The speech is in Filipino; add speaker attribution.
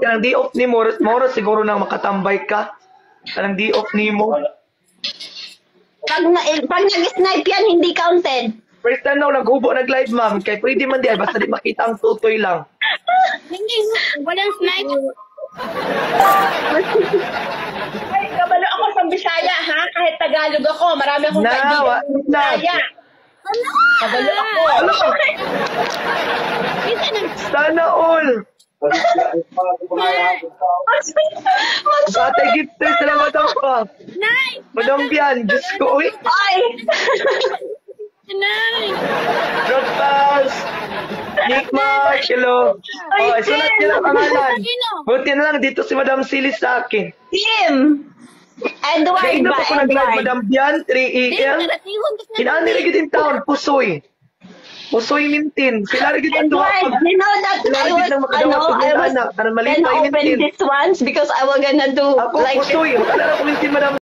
Speaker 1: kanang di off ni mo, moro siguro nang makatambay ka. Kanang di off ni mo.
Speaker 2: Pag nag-snipe yan, hindi counted.
Speaker 1: First time na naghubo nag-live, ma'am. Kay pwede man di ay basta di makita ang tutoy lang.
Speaker 3: Hindi, walang snipe.
Speaker 4: Ay, kabalo ako sa Bisaya, ha? Kahit Tagalog ako, marami akong kaibigan sa Bisaya. Kabalo ako.
Speaker 1: Ano?
Speaker 3: Isa nang
Speaker 1: Sana all. Atay gifter, salamat ako.
Speaker 3: Nay!
Speaker 1: Madam Bian, Diyos ko, uy.
Speaker 2: Ay!
Speaker 3: Nay!
Speaker 1: Rotas! Nick Mark, hello. Oh, sulat niyo lang pangalan. Buti na lang dito si Madam Silis sa akin.
Speaker 2: Tim! Edward
Speaker 1: Kaya
Speaker 2: ba?
Speaker 1: pa ko nag-live,
Speaker 2: Edward.
Speaker 1: Madam Bian, 3 a.m. Inaan nila in town, Pusoy. Pusoy Mintin. Sila rin ang duha.
Speaker 2: Edward, you know that I was,
Speaker 1: Anak,
Speaker 2: gonna open this once because I was gonna do
Speaker 1: Ako,
Speaker 2: like
Speaker 1: Pusoy. Wala na ko Mintin, Madam